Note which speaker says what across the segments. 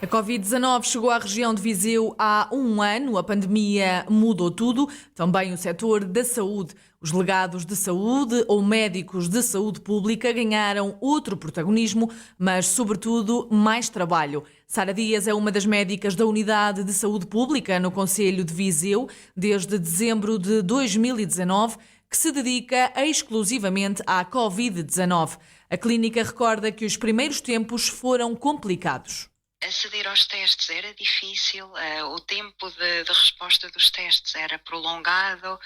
Speaker 1: A Covid-19 chegou à região de Viseu há um ano, a pandemia mudou tudo, também o setor da saúde. Os delegados de saúde ou médicos de saúde pública ganharam outro protagonismo, mas, sobretudo, mais trabalho. Sara Dias é uma das médicas da Unidade de Saúde Pública no Concelho de Viseu, desde dezembro de 2019, que se dedica exclusivamente à Covid-19. A clínica recorda que os primeiros tempos foram complicados.
Speaker 2: Aceder aos testes era difícil, o tempo de resposta dos testes era prolongado,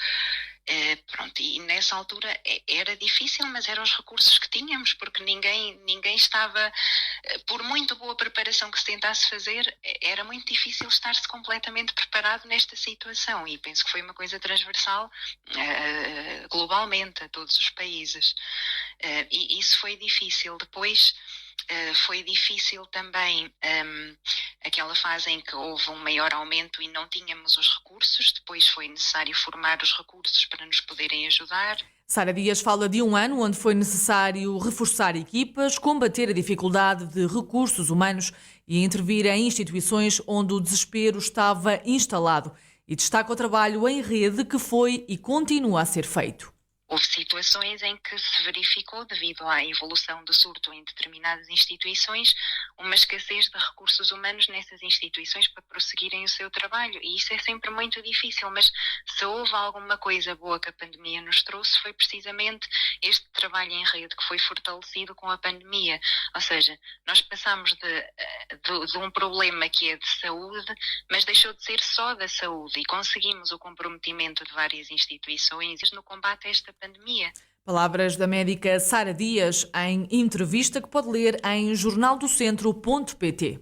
Speaker 2: e nessa altura era difícil, mas eram os recursos que tínhamos, porque ninguém estava, por muito boa preparação que se tentasse fazer, era muito difícil estar-se completamente preparado nesta situação, e penso que foi uma coisa transversal globalmente a todos os países, e isso foi difícil. Depois foi difícil também aquela fase em que houve um maior aumento e não tínhamos os recursos. Depois foi necessário formar os recursos para nos poderem ajudar.
Speaker 1: Sara Dias fala de um ano onde foi necessário reforçar equipas, combater a dificuldade de recursos humanos e intervir em instituições onde o desespero estava instalado. E destaca o trabalho em rede que foi e continua a ser feito.
Speaker 2: Houve situações em que se verificou, devido à evolução do surto em determinadas instituições, uma escassez de recursos humanos nessas instituições para prosseguirem o seu trabalho. E isso é sempre muito difícil, mas se houve alguma coisa boa que a pandemia nos trouxe, foi precisamente este trabalho em rede que foi fortalecido com a pandemia. Ou seja, nós passamos de um problema que é de saúde, mas deixou de ser só da saúde, e conseguimos o comprometimento de várias instituições no combate a esta pandemia.
Speaker 1: Palavras da médica Sara Dias em entrevista que pode ler em jornaldocentro.pt.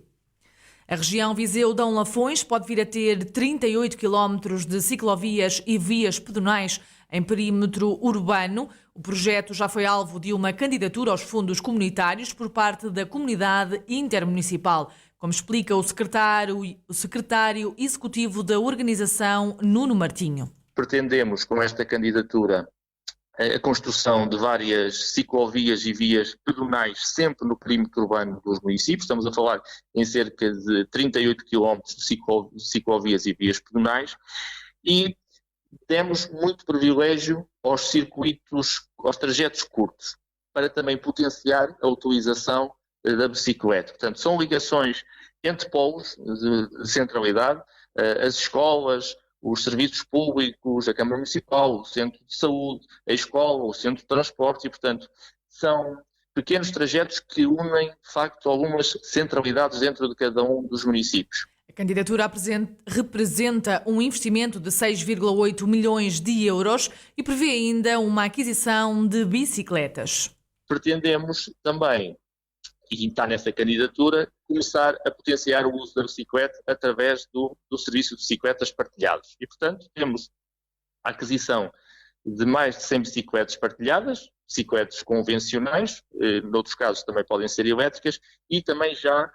Speaker 1: A região Viseu-Dão Lafões pode vir a ter 38 km de ciclovias e vias pedonais em perímetro urbano. O projeto já foi alvo de uma candidatura aos fundos comunitários por parte da comunidade intermunicipal, como explica o secretário executivo da organização, Nuno Martinho.
Speaker 3: Pretendemos, com esta candidatura, a construção de várias ciclovias e vias pedonais sempre no perímetro urbano dos municípios. Estamos a falar em cerca de 38 km de ciclovias e vias pedonais, e demos muito privilégio aos circuitos, aos trajetos curtos, para também potenciar a utilização da bicicleta. Portanto, são ligações entre polos de centralidade, as escolas, os serviços públicos, a Câmara Municipal, o Centro de Saúde, a escola, o Centro de Transportes, e, portanto, são pequenos trajetos que unem, de facto, algumas centralidades dentro de cada um dos municípios.
Speaker 1: A candidatura representa um investimento de 6,8 milhões de euros e prevê ainda uma aquisição de bicicletas.
Speaker 3: Pretendemos também, e está nessa candidatura, começar a potenciar o uso da bicicleta através do serviço de bicicletas partilhados. E, portanto, temos a aquisição de mais de 100 bicicletas partilhadas, bicicletas convencionais, noutros casos também podem ser elétricas, e também já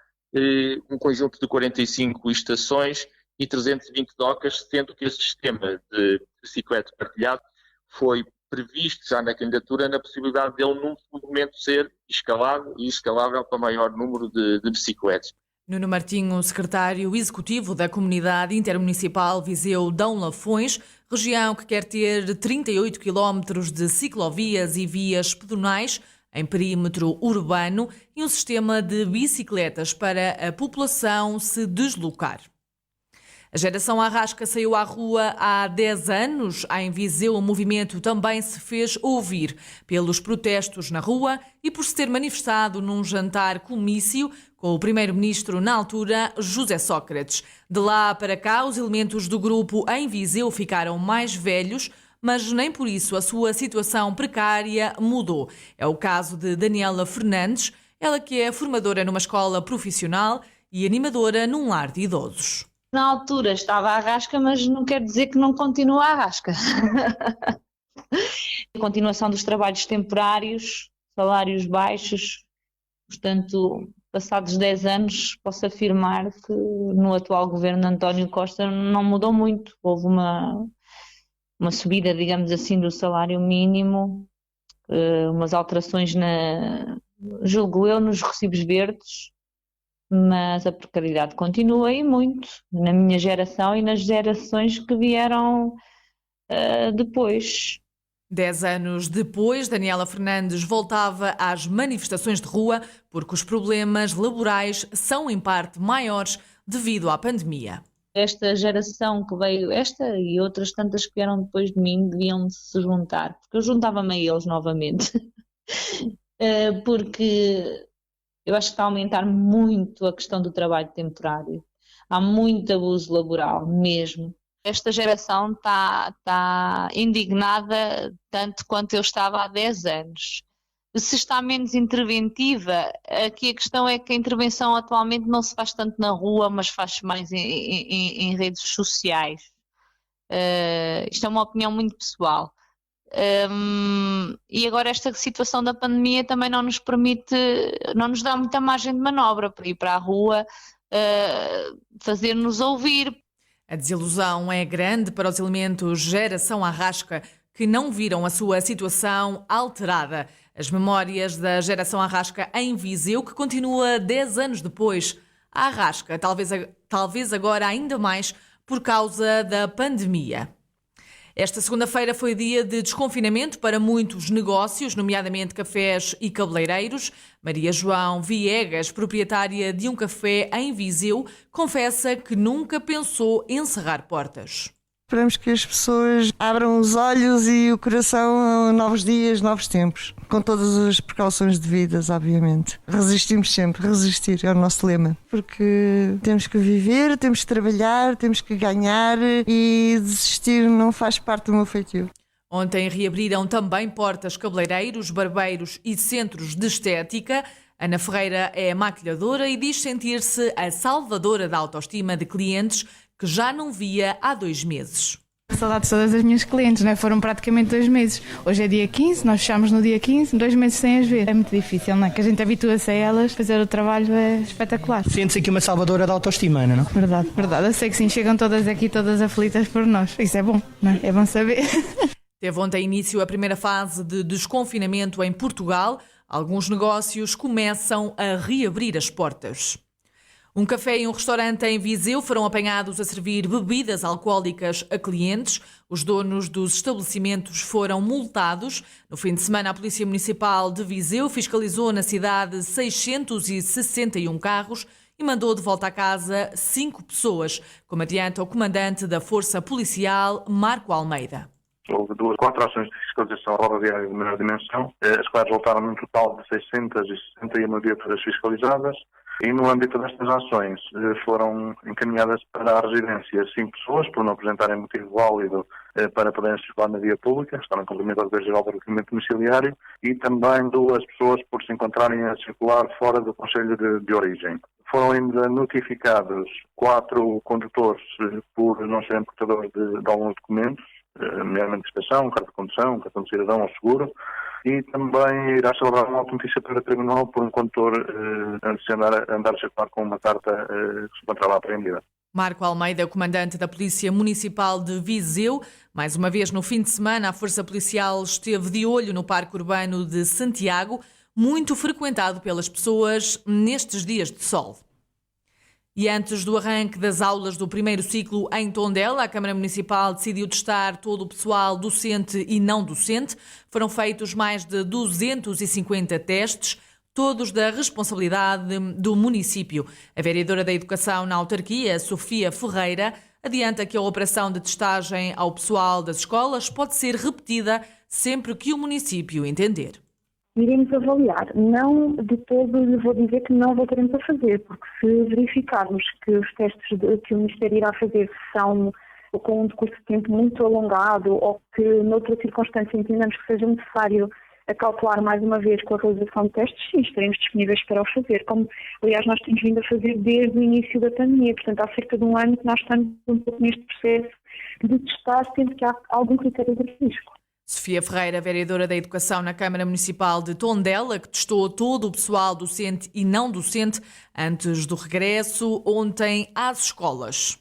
Speaker 3: um conjunto de 45 estações e 320 docas, sendo que este sistema de bicicleta partilhado foi previsto já na candidatura, na possibilidade dele, num momento, ser escalado e escalável para maior número de bicicletas.
Speaker 1: Nuno Martinho, secretário executivo da Comunidade Intermunicipal Viseu-Dão Lafões, região que quer ter 38 km de ciclovias e vias pedonais em perímetro urbano e um sistema de bicicletas para a população se deslocar. A geração Arrasca saiu à rua há 10 anos. Em Viseu, o movimento também se fez ouvir pelos protestos na rua e por se ter manifestado num jantar-comício com o primeiro-ministro na altura, José Sócrates. De lá para cá, os elementos do grupo em Viseu ficaram mais velhos, mas nem por isso a sua situação precária mudou. É o caso de Daniela Fernandes, ela que é formadora numa escola profissional e animadora num lar de idosos.
Speaker 4: Na altura estava à Arrasca, mas não quer dizer que não continua à Arrasca. A continuação dos trabalhos temporários, salários baixos, portanto, passados 10 anos, posso afirmar que no atual governo de António Costa não mudou muito. Houve uma subida, digamos assim, do salário mínimo, umas alterações, julgo eu, nos recibos verdes, mas a precariedade continua e muito, na minha geração e nas gerações que vieram depois.
Speaker 1: 10 anos depois, Daniela Fernandes voltava às manifestações de rua porque os problemas laborais são em parte maiores devido à pandemia.
Speaker 4: Esta geração que veio, esta e outras tantas que vieram depois de mim, deviam se juntar, porque eu juntava-me a eles novamente, porque eu acho que está a aumentar muito a questão do trabalho temporário. Há muito abuso laboral, mesmo. Esta geração está indignada tanto quanto eu estava há 10 anos. Se está menos interventiva, aqui a questão é que a intervenção atualmente não se faz tanto na rua, mas faz mais em redes sociais. Isto é uma opinião muito pessoal. E agora esta situação da pandemia também não nos permite, não nos dá muita margem de manobra para ir para a rua, fazer-nos ouvir.
Speaker 1: A desilusão é grande para os elementos geração Arrasca, que não viram a sua situação alterada. As memórias da geração Arrasca em Viseu, que continua 10 anos depois. A Arrasca, talvez agora ainda mais por causa da pandemia. Esta segunda-feira foi dia de desconfinamento para muitos negócios, nomeadamente cafés e cabeleireiros. Maria João Viegas, proprietária de um café em Viseu, confessa que nunca pensou em encerrar portas.
Speaker 5: Esperamos que as pessoas abram os olhos e o coração a novos dias, novos tempos, com todas as precauções devidas, obviamente. Resistimos sempre, resistir é o nosso lema, porque temos que viver, temos que trabalhar, temos que ganhar e desistir não faz parte do meu feitio.
Speaker 1: Ontem reabriram também portas cabeleireiros, barbeiros e centros de estética. Ana Ferreira é maquilhadora e diz sentir-se a salvadora da autoestima de clientes que já não via há 2 meses.
Speaker 6: Saudades todas das minhas clientes, não é? Foram praticamente 2 meses. Hoje é dia 15, nós fechamos no dia 15, 2 meses sem as ver. É muito difícil, não é? Que a gente habitua-se a elas, fazer o trabalho é espetacular.
Speaker 7: Sente-se aqui uma salvadora da autoestima, não é?
Speaker 6: Verdade, verdade. Eu sei que sim, chegam todas aqui, todas aflitas por nós. Isso é bom, não é? É bom saber.
Speaker 1: Teve ontem início a primeira fase de desconfinamento em Portugal. Alguns negócios começam a reabrir as portas. Um café e um restaurante em Viseu foram apanhados a servir bebidas alcoólicas a clientes. Os donos dos estabelecimentos foram multados. No fim de semana, a Polícia Municipal de Viseu fiscalizou na cidade 661 carros e mandou de volta a casa 5 pessoas, como adianta o comandante da Força Policial, Marco Almeida.
Speaker 8: Houve 4 ações de fiscalização rodoviária de menor dimensão, as quais resultaram num total de 661 viaturas fiscalizadas. E no âmbito destas ações foram encaminhadas para a residência 5 pessoas por não apresentarem motivo válido para poderem circular na via pública, estão em cumprimento ao dever geral do recolhimento domiciliário, e também 2 pessoas por se encontrarem a circular fora do concelho de origem. Foram ainda notificados 4 condutores por não serem portadores de alguns documentos, nomeadamente inspeção, carta de condução, cartão de cidadão ou seguro, e também irá celebrar uma auto-notícia para tribunal por um condutor andar a circular com uma carta que se encontrava apreendida.
Speaker 1: Marco Almeida, comandante da Polícia Municipal de Viseu. Mais uma vez, no fim de semana, a Força Policial esteve de olho no Parque Urbano de Santiago, muito frequentado pelas pessoas nestes dias de sol. E antes do arranque das aulas do primeiro ciclo em Tondela, a Câmara Municipal decidiu testar todo o pessoal docente e não docente. Foram feitos mais de 250 testes, todos da responsabilidade do município. A vereadora da Educação na autarquia, Sofia Ferreira, adianta que a operação de testagem ao pessoal das escolas pode ser repetida sempre que o município entender.
Speaker 9: Iremos avaliar. Não de todo lhe vou dizer que não voltaremos a fazer, porque se verificarmos que os testes que o Ministério irá fazer são com um decurso de tempo muito alongado ou que noutra circunstância entendamos que seja necessário acautelar mais uma vez com a realização de testes, sim, estaremos disponíveis para o fazer, como aliás nós temos vindo a fazer desde o início da pandemia. Portanto, há cerca de um ano que nós estamos um pouco neste processo de testar sempre que há algum critério de risco.
Speaker 1: Sofia Ferreira, vereadora da Educação na Câmara Municipal de Tondela, que testou todo o pessoal docente e não docente antes do regresso ontem às escolas.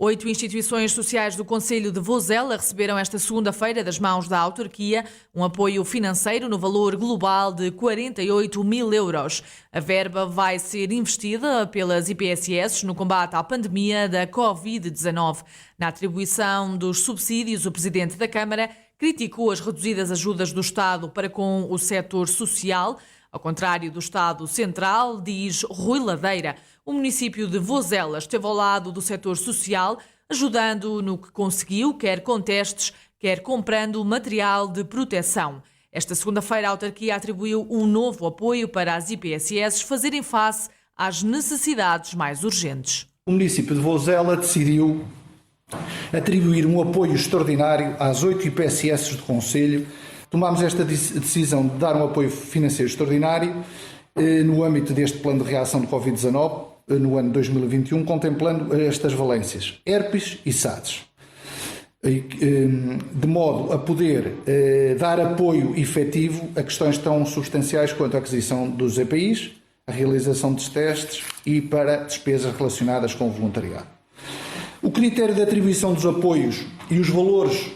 Speaker 1: 8 instituições sociais do Concelho de Vozela receberam esta segunda-feira das mãos da autarquia um apoio financeiro no valor global de 48 mil euros. A verba vai ser investida pelas IPSS no combate à pandemia da Covid-19. Na atribuição dos subsídios, o Presidente da Câmara criticou as reduzidas ajudas do Estado para com o setor social. Ao contrário do Estado Central, diz Rui Ladeira, o município de Vozela esteve ao lado do setor social, ajudando no que conseguiu, quer com testes, quer comprando material de proteção. Esta segunda-feira, a autarquia atribuiu um novo apoio para as IPSS fazerem face às necessidades mais urgentes.
Speaker 10: O município de Vozela decidiu atribuir um apoio extraordinário às 8 IPSS do Concelho. Tomámos esta decisão de dar um apoio financeiro extraordinário no âmbito deste plano de reação do Covid-19 no ano 2021, contemplando estas valências, herpes e SARS, de modo a poder dar apoio efetivo a questões tão substanciais quanto a aquisição dos EPIs, a realização dos testes e para despesas relacionadas com o voluntariado. O critério de atribuição dos apoios e os valores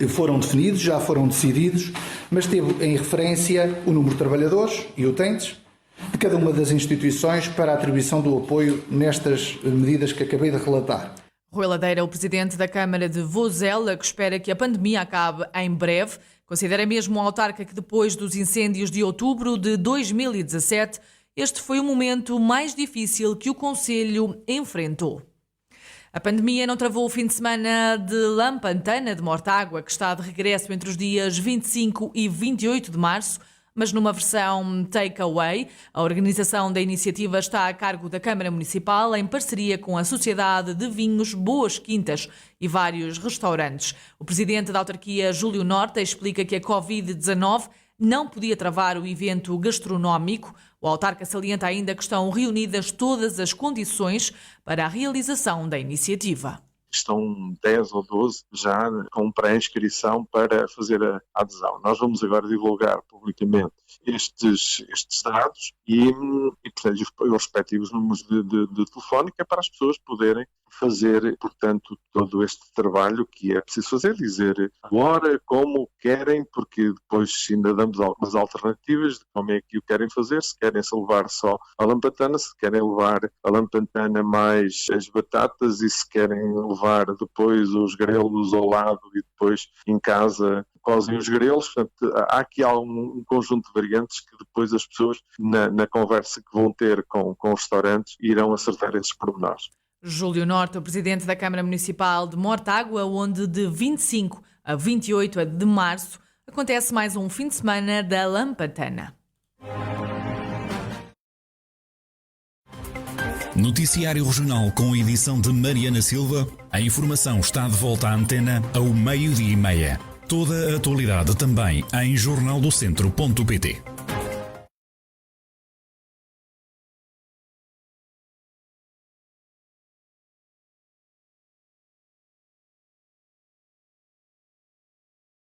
Speaker 10: foram definidos, já foram decididos, mas teve em referência o número de trabalhadores e utentes de cada uma das instituições para a atribuição do apoio nestas medidas que acabei de relatar.
Speaker 1: Rui Ladeira, o Presidente da Câmara de Vozela, que espera que a pandemia acabe em breve, considera mesmo o autarca que depois dos incêndios de outubro de 2017, este foi o momento mais difícil que o Concelho enfrentou. A pandemia não travou o fim de semana de Lampantana de Mortágua, que está de regresso entre os dias 25 e 28 de março, mas numa versão take-away. A organização da iniciativa está a cargo da Câmara Municipal, em parceria com a Sociedade de Vinhos Boas Quintas e vários restaurantes. O presidente da autarquia, Júlio Norte, explica que a Covid-19 não podia travar o evento gastronómico. O autarca salienta ainda que estão reunidas todas as condições para a realização da iniciativa.
Speaker 11: Estão 10 ou 12 já com pré-inscrição para fazer a adesão. Nós vamos agora divulgar publicamente estes dados e portanto, os respectivos números de telefone, que é para as pessoas poderem fazer, portanto, todo este trabalho que é preciso fazer, dizer a hora, como querem, porque depois ainda damos algumas alternativas de como é que o querem fazer, se querem levar só a lampantana, se querem levar a lampantana mais as batatas e se querem levar depois os grelos ao lado e depois em casa cozem os grelos. Portanto, há aqui um conjunto de variantes que depois as pessoas, na conversa que vão ter com os restaurantes, irão acertar esses pormenores.
Speaker 1: Júlio Norte, o Presidente da Câmara Municipal de Mortágua, onde de 25 a 28 de março acontece mais um fim de semana da Lampantana.
Speaker 12: Noticiário Regional com edição de Mariana Silva. A informação está de volta à antena ao 12:30. Toda a atualidade também em jornaldocentro.pt.